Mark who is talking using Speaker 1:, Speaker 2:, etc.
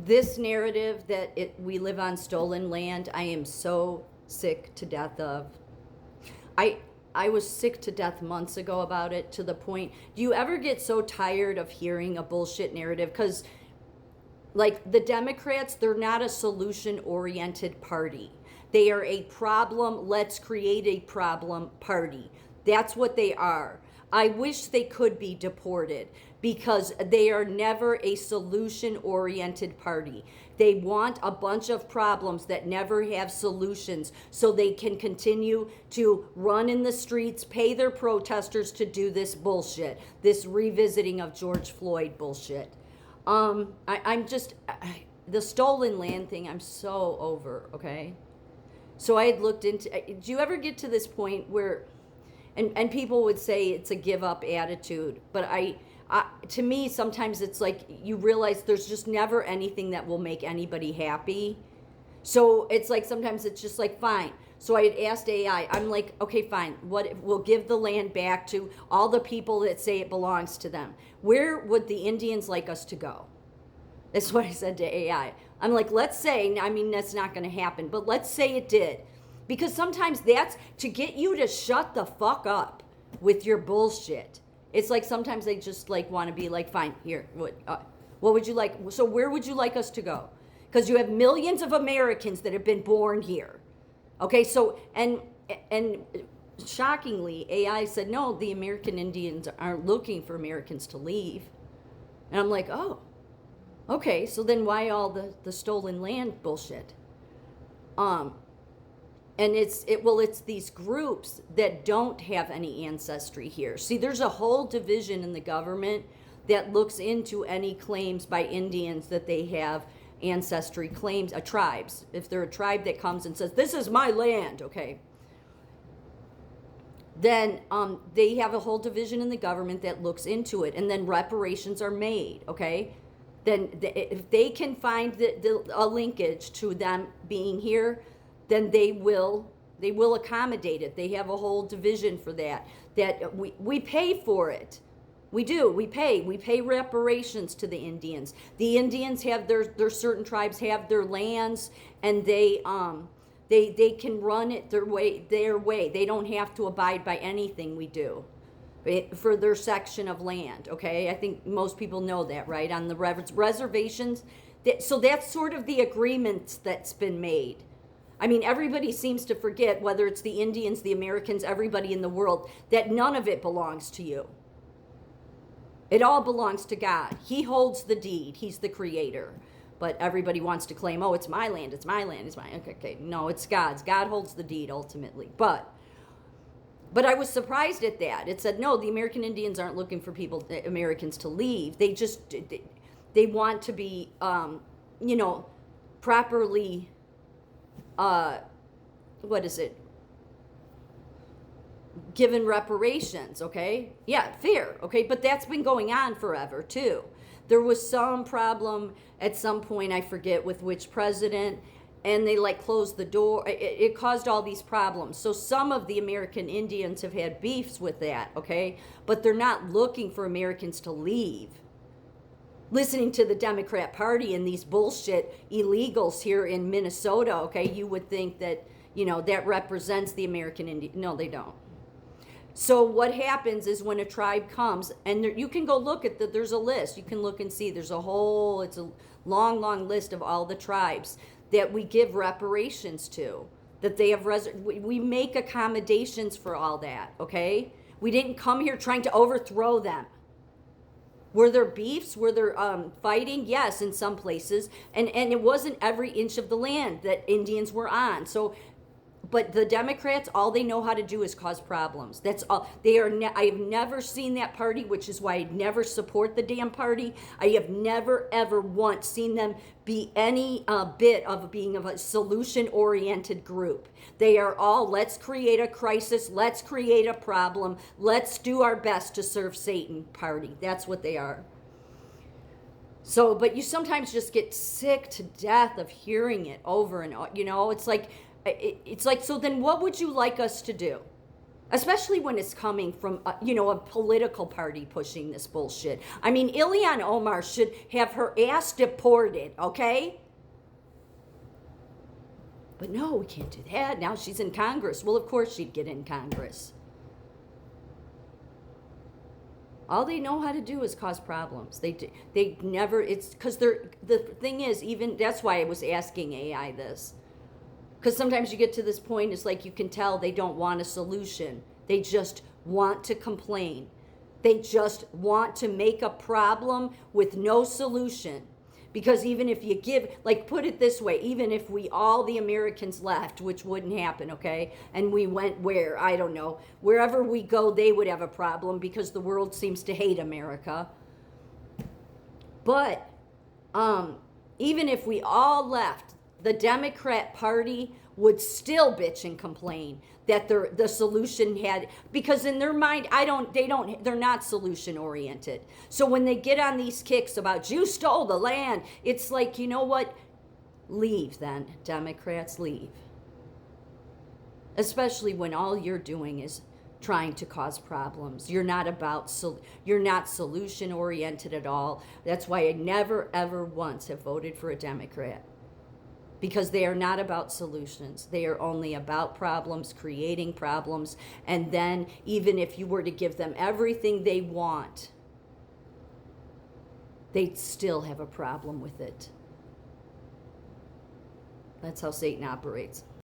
Speaker 1: this narrative that we live on stolen land, I am so sick to death of. I was sick to death months ago about it, to the point, do you ever get so tired of hearing a bullshit narrative? Because, like, the Democrats, they're not a solution-oriented party. They are a problem, let's create a problem party. That's what they are. I wish they could be deported, because they are never a solution-oriented party. They want a bunch of problems that never have solutions, so they can continue to run in the streets, pay their protesters to do this bullshit, this revisiting of George Floyd bullshit. I'm just, the stolen land thing, I'm so over, okay? So I had looked into, do you ever get to this point where, and people would say it's a give up attitude, but to me, sometimes it's like you realize there's just never anything that will make anybody happy. So it's like sometimes it's just like, fine. So I had asked AI, I'm like, okay, fine. We'll give the land back to all the people that say it belongs to them. Where would the Indians like us to go? That's what I said to AI. I'm like, let's say, I mean, that's not going to happen, but let's say it did. Because sometimes that's to get you to shut the fuck up with your bullshit. It's like sometimes they just like want to be like, fine, here, what would you like? So where would you like us to go? Because you have millions of Americans that have been born here. Okay, so, and shockingly, AI said, no, the American Indians aren't looking for Americans to leave. And I'm like, oh, okay, so then why all the stolen land bullshit? And it's these groups that don't have any ancestry here. See, there's a whole division in the government that looks into any claims by Indians that they have ancestry claims, tribes. If they're a tribe that comes and says, this is my land, okay, then they have a whole division in the government that looks into it, and then reparations are made, okay? Then if they can find a linkage to them being here, then they will accommodate it. They have a whole division for that we pay for it. We do. We pay reparations to the Indians. The Indians have their certain tribes have their lands, and they can run it their way. They don't have to abide by anything we do for their section of land, okay? I think most people know that, right? On the reservations. So that's sort of the agreement that's been made. I mean, everybody seems to forget, whether it's the Indians, the Americans, everybody in the world, that none of it belongs to you. It all belongs to God. He holds the deed. He's the creator. But everybody wants to claim, oh, it's my land, it's my land, it's my, okay. No, it's God's. God holds the deed ultimately. But I was surprised at that. It said, no, the American Indians aren't looking for Americans to leave. They want to be, properly, given reparations, okay? Yeah, fair, okay? But that's been going on forever, too. There was some problem at some point, I forget with which president, and they closed the door. It caused all these problems. So some of the American Indians have had beefs with that, okay? But they're not looking for Americans to leave. Listening to the Democrat Party and these bullshit illegals here in Minnesota, okay, you would think that, that represents the American Indian. No, they don't. So what happens is when a tribe comes, and you can go look at there's a list. You can look and see it's a long, long list of all the tribes that we give reparations to, that they have, we make accommodations for all that, okay? We didn't come here trying to overthrow them. Were there beefs? Were there fighting? Yes, in some places. And it wasn't every inch of the land that Indians were on. So, but the Democrats, all they know how to do is cause problems. That's all. I have never seen that party, which is why I never support the damn party. I have never, ever once seen them be any bit of being of a solution-oriented group. They are all, let's create a crisis, let's create a problem, let's do our best to serve Satan party. That's what they are. So, but you sometimes just get sick to death of hearing it over and over. It's like, so then what would you like us to do? Especially when it's coming from, a political party pushing this bullshit. I mean, Ilhan Omar should have her ass deported, okay? But no, we can't do that. Now she's in Congress. Well, of course she'd get in Congress. All they know how to do is cause problems. They never, it's because the thing is, even, that's why I was asking AI this. Because sometimes you get to this point, it's like you can tell they don't want a solution. They just want to complain. They just want to make a problem with no solution. Because even if you give, like, put it this way, even if we, all the Americans left, which wouldn't happen, okay? And we went where, I don't know, wherever we go, they would have a problem because the world seems to hate America. But even if we all left, the Democrat Party would still bitch and complain that the solution had, because in their mind, they're not solution oriented. So when they get on these kicks about you stole the land, it's like, you know what? Leave then, Democrats, leave. Especially when all you're doing is trying to cause problems. You're not solution oriented at all. That's why I never ever once have voted for a Democrat. Because they are not about solutions. They are only about problems, creating problems. And then even if you were to give them everything they want, they'd still have a problem with it. That's how Satan operates.